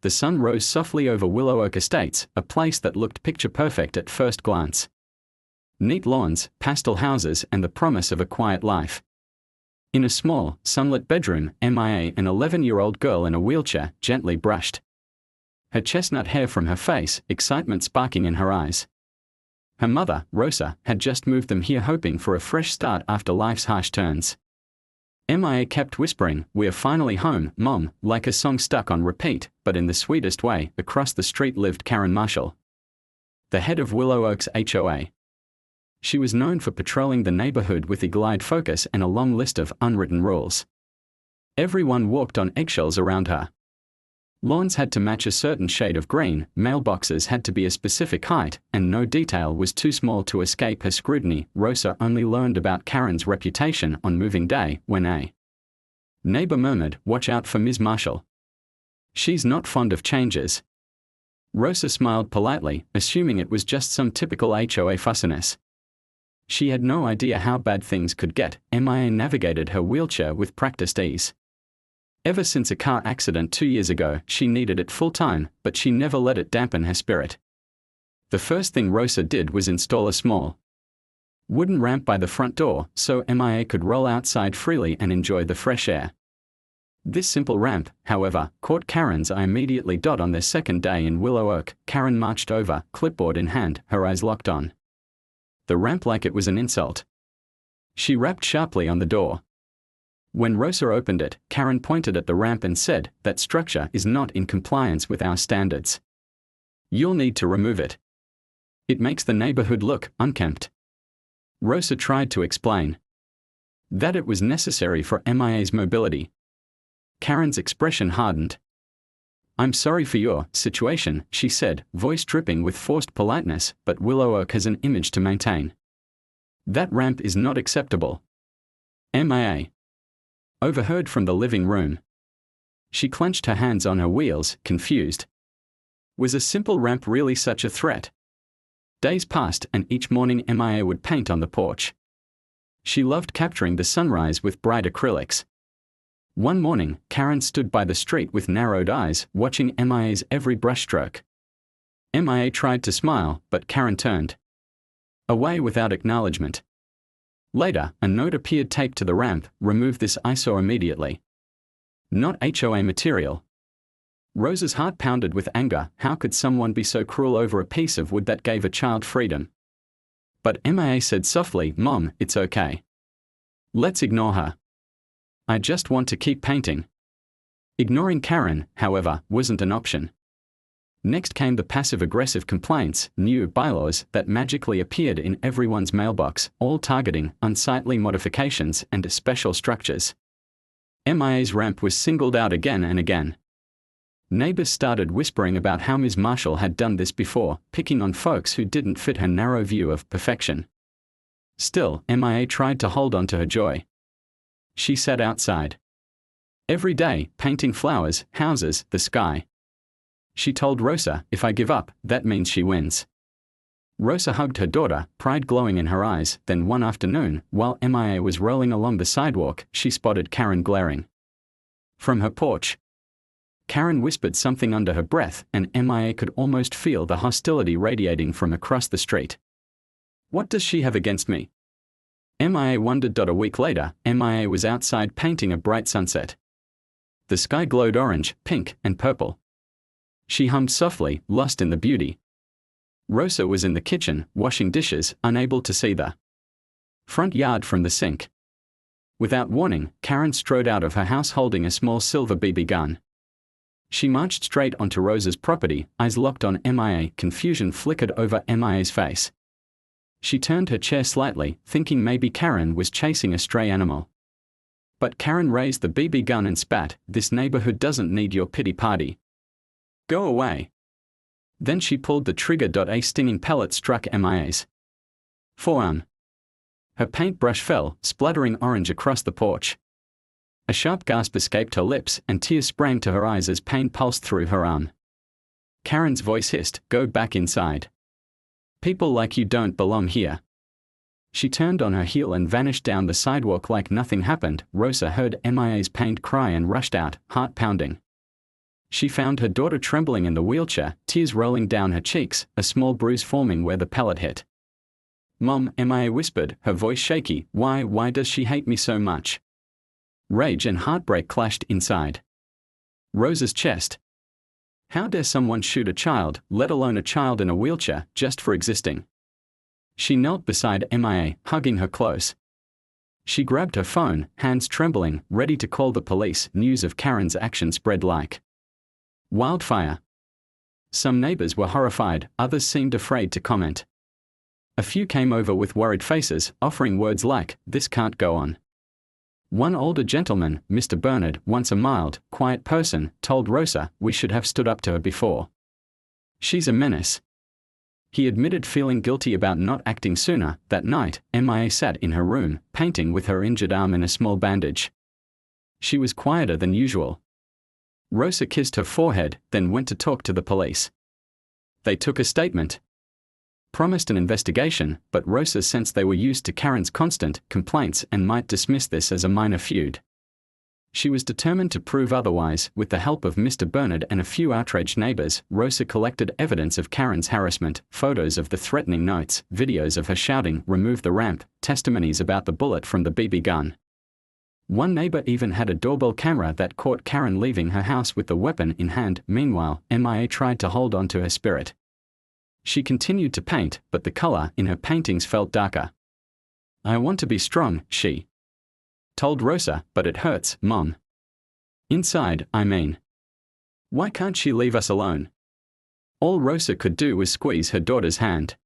the sun rose softly over Willow Oak Estates, a place that looked picture-perfect at first glance. Neat lawns, pastel houses, and the promise of a quiet life. In a small, sunlit bedroom, MIA, an 11-year-old girl in a wheelchair, gently brushed her chestnut hair from her face, excitement sparking in her eyes. Her mother, Rosa, had just moved them here hoping for a fresh start after life's harsh turns. MIA kept whispering, "We're finally home, Mom," like a song stuck on repeat, but in the sweetest way. Across the street lived Karen Marshall, the head of Willow Oak's HOA. She was known for patrolling the neighborhood with eagle-eyed focus and a long list of unwritten rules. Everyone walked on eggshells around her. Lawns had to match a certain shade of green, mailboxes had to be a specific height, and no detail was too small to escape her scrutiny. Rosa only learned about Karen's reputation on moving day, when a neighbor murmured, "Watch out for Ms. Marshall. She's not fond of changes." Rosa smiled politely, assuming it was just some typical HOA fussiness. She had no idea how bad things could get. MIA navigated her wheelchair with practiced ease. Ever since a car accident 2 years ago, she needed it full-time, but she never let it dampen her spirit. The first thing Rosa did was install a small wooden ramp by the front door, so MIA could roll outside freely and enjoy the fresh air. This simple ramp, however, caught Karen's eye immediately. On their second day in Willow Oak, Karen marched over, clipboard in hand, her eyes locked on the ramp like it was an insult. She rapped sharply on the door. When Rosa opened it, Karen pointed at the ramp and said, "That structure is not in compliance with our standards. You'll need to remove it. It makes the neighborhood look unkempt." Rosa tried to explain that it was necessary for MIA's mobility. Karen's expression hardened. "I'm sorry for your situation," she said, voice dripping with forced politeness, "but Willow Oak has an image to maintain. That ramp is not acceptable." MIA overheard from the living room. She clenched her hands on her wheels, confused. Was a simple ramp really such a threat? Days passed, and each morning MIA would paint on the porch. She loved capturing the sunrise with bright acrylics. One morning, Karen stood by the street with narrowed eyes, watching MIA's every brushstroke. MIA tried to smile, but Karen turned away without acknowledgement. Later, a note appeared taped to the ramp, "Remove this eyesore immediately. Not HOA material." Rosa's heart pounded with anger. How could someone be so cruel over a piece of wood that gave a child freedom? But MIA said softly, "Mom, it's okay. Let's ignore her. I just want to keep painting." Ignoring Karen, however, wasn't an option. Next came the passive-aggressive complaints, new bylaws that magically appeared in everyone's mailbox, all targeting unsightly modifications and special structures. MIA's ramp was singled out again and again. Neighbors started whispering about how Ms. Marshall had done this before, picking on folks who didn't fit her narrow view of perfection. Still, MIA tried to hold on to her joy. She sat outside every day, painting flowers, houses, the sky. She told Rosa, "If I give up, that means she wins." Rosa hugged her daughter, pride glowing in her eyes. Then one afternoon, while MIA was rolling along the sidewalk, she spotted Karen glaring from her porch. Karen whispered something under her breath, and MIA could almost feel the hostility radiating from across the street. What does she have against me? MIA wondered. A week later, MIA was outside painting a bright sunset. The sky glowed orange, pink, and purple. She hummed softly, lost in the beauty. Rosa was in the kitchen, washing dishes, unable to see the front yard from the sink. Without warning, Karen strode out of her house holding a small silver BB gun. She marched straight onto Rosa's property, eyes locked on MIA. Confusion flickered over MIA's face. She turned her chair slightly, thinking maybe Karen was chasing a stray animal. But Karen raised the BB gun and spat, "This neighborhood doesn't need your pity party. Go away." Then she pulled the trigger. A stinging pellet struck MIA's forearm. Her paintbrush fell, splattering orange across the porch. A sharp gasp escaped her lips, and tears sprang to her eyes as pain pulsed through her arm. Karen's voice hissed, "Go back inside. People like you don't belong here." She turned on her heel and vanished down the sidewalk like nothing happened. Rosa heard MIA's pained cry and rushed out, heart pounding. She found her daughter trembling in the wheelchair, tears rolling down her cheeks, a small bruise forming where the pellet hit. "Mom," MIA whispered, her voice shaky, why does she hate me so much?" Rage and heartbreak clashed inside Rosa's chest. How dare someone shoot a child, let alone a child in a wheelchair, just for existing? She knelt beside MIA, hugging her close. She grabbed her phone, hands trembling, ready to call the police. News of Karen's action spread like wildfire. Some neighbors were horrified, others seemed afraid to comment. A few came over with worried faces, offering words like, "This can't go on." One older gentleman, Mr. Bernard, once a mild, quiet person, told Rosa, "We should have stood up to her before. She's a menace." He admitted feeling guilty about not acting sooner. That night, MIA sat in her room, painting with her injured arm in a small bandage. She was quieter than usual. Rosa kissed her forehead, then went to talk to the police. They took a statement, promised an investigation, but Rosa sensed they were used to Karen's constant complaints and might dismiss this as a minor feud. She was determined to prove otherwise. With the help of Mr. Bernard and a few outraged neighbors, Rosa collected evidence of Karen's harassment, photos of the threatening notes, videos of her shouting, "Remove the ramp," testimonies about the bullet from the BB gun. One neighbor even had a doorbell camera that caught Karen leaving her house with the weapon in hand. Meanwhile, MIA tried to hold on to her spirit. She continued to paint, but the color in her paintings felt darker. "I want to be strong," she told Rosa, "but it hurts, Mom. Inside, I mean. Why can't she leave us alone?" All Rosa could do was squeeze her daughter's hand.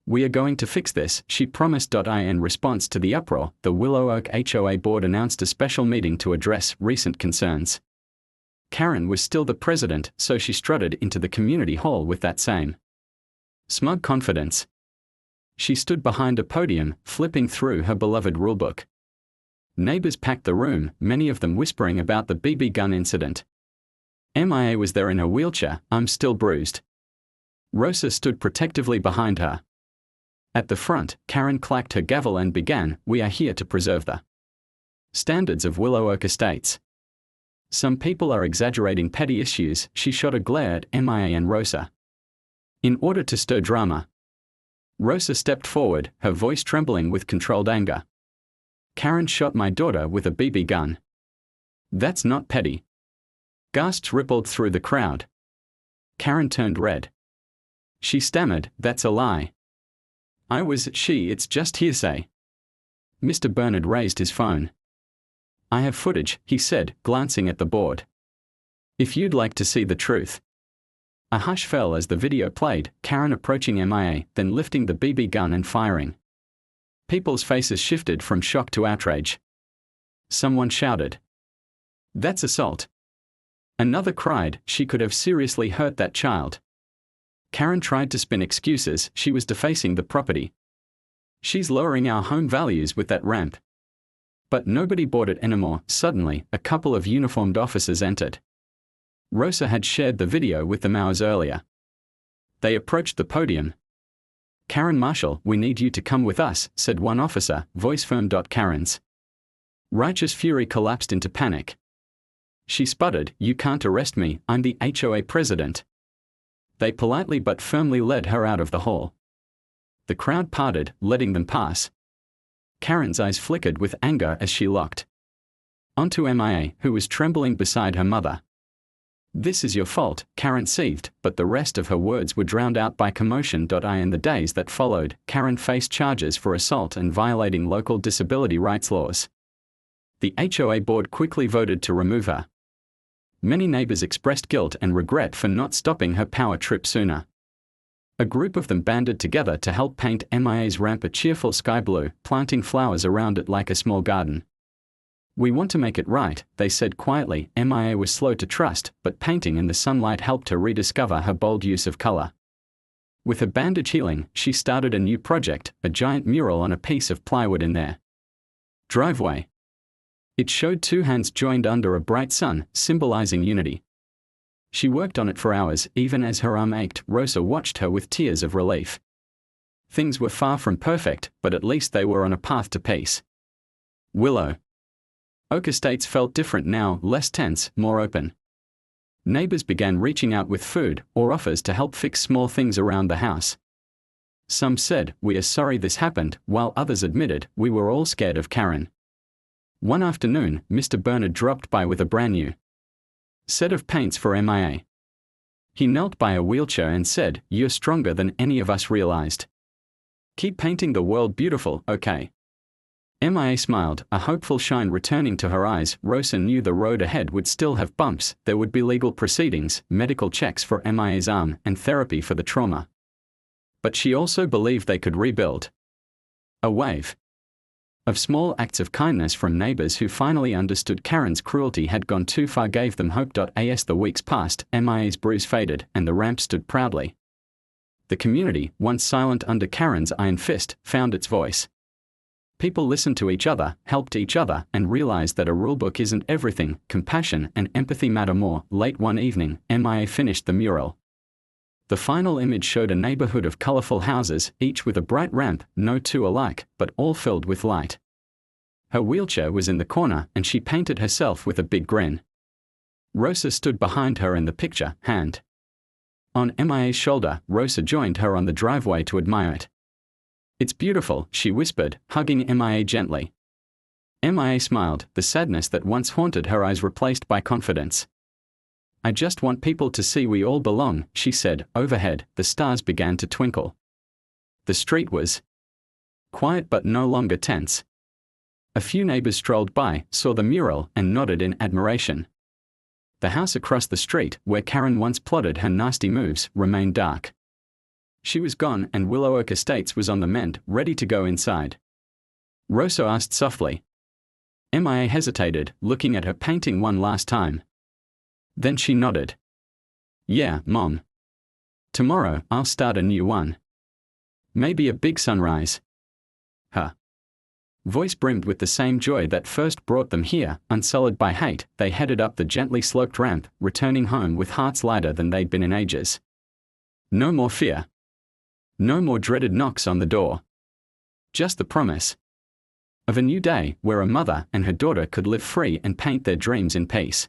"We are going to fix this," she promised. In response to the uproar, the Willow Oak HOA board announced a special meeting to address recent concerns. Karen was still the president, so she strutted into the community hall with that same smug confidence. She stood behind a podium, flipping through her beloved rulebook. Neighbors packed the room, many of them whispering about the BB gun incident. MIA was there in her wheelchair, arm still bruised. Rosa stood protectively behind her. At the front, Karen clacked her gavel and began, "We are here to preserve the standards of Willow Oak Estates. Some people are exaggerating petty issues." She shot a glare at MIA and Rosa. In order to stir drama, Rosa stepped forward, her voice trembling with controlled anger. "Karen shot my daughter with a BB gun. That's not petty." Gasps rippled through the crowd. Karen turned red. She stammered, "That's a lie. It's just hearsay." Mr. Bernard raised his phone. "I have footage," he said, glancing at the board. "If you'd like to see the truth." A hush fell as the video played, Karen approaching MIA, then lifting the BB gun and firing. People's faces shifted from shock to outrage. Someone shouted, "That's assault." Another cried, "She could have seriously hurt that child." Karen tried to spin excuses, she was defacing the property. "She's lowering our home values with that ramp." But nobody bought it anymore. Suddenly, a couple of uniformed officers entered. Rosa had shared the video with them hours earlier. They approached the podium. "Karen Marshall, we need you to come with us," said one officer, voice firm. Karen's righteous fury collapsed into panic. She sputtered, "You can't arrest me, I'm the HOA president." They politely but firmly led her out of the hall. The crowd parted, letting them pass. Karen's eyes flickered with anger as she locked onto MIA, who was trembling beside her mother. "This is your fault," Karen seethed, but the rest of her words were drowned out by commotion. In the days that followed, Karen faced charges for assault and violating local disability rights laws. The HOA board quickly voted to remove her. Many neighbors expressed guilt and regret for not stopping her power trip sooner. A group of them banded together to help paint MIA's ramp a cheerful sky blue, planting flowers around it like a small garden. "We want to make it right," they said quietly. MIA was slow to trust, but painting in the sunlight helped her rediscover her bold use of color. With her bandage healing, she started a new project, a giant mural on a piece of plywood in their driveway. It showed two hands joined under a bright sun, symbolizing unity. She worked on it for hours, even as her arm ached. Rosa watched her with tears of relief. Things were far from perfect, but at least they were on a path to peace. Willow Oak Estates felt different now, less tense, more open. Neighbors began reaching out with food or offers to help fix small things around the house. Some said, "We are sorry this happened," while others admitted, "We were all scared of Karen." One afternoon, Mr. Bernard dropped by with a brand new set of paints for MIA. He knelt by a wheelchair and said, "You're stronger than any of us realized. Keep painting the world beautiful, okay?" MIA smiled, a hopeful shine returning to her eyes. Rosa knew the road ahead would still have bumps, there would be legal proceedings, medical checks for MIA's arm, and therapy for the trauma. But she also believed they could rebuild. A wave of small acts of kindness from neighbors who finally understood Karen's cruelty had gone too far gave them hope. As the weeks passed, MIA's bruise faded, and the ramp stood proudly. The community, once silent under Karen's iron fist, found its voice. People listened to each other, helped each other, and realized that a rulebook isn't everything. Compassion and empathy matter more. Late one evening, MIA finished the mural. The final image showed a neighborhood of colorful houses, each with a bright ramp, no two alike, but all filled with light. Her wheelchair was in the corner, and she painted herself with a big grin. Rosa stood behind her in the picture, hand on MIA's shoulder. Rosa joined her on the driveway to admire it. "It's beautiful," she whispered, hugging MIA gently. MIA smiled, the sadness that once haunted her eyes replaced by confidence. "I just want people to see we all belong," she said. Overhead, the stars began to twinkle. The street was quiet but no longer tense. A few neighbors strolled by, saw the mural, and nodded in admiration. The house across the street, where Karen once plotted her nasty moves, remained dark. She was gone, and Willow Oak Estates was on the mend, ready to go inside. Rosa asked softly. MIA hesitated, looking at her painting one last time. Then she nodded. "Yeah, Mom. Tomorrow, I'll start a new one. Maybe a big sunrise." Her voice brimmed with the same joy that first brought them here. Unsullied by hate, they headed up the gently sloped ramp, returning home with hearts lighter than they'd been in ages. No more fear. No more dreaded knocks on the door. Just the promise of a new day, where a mother and her daughter could live free and paint their dreams in peace.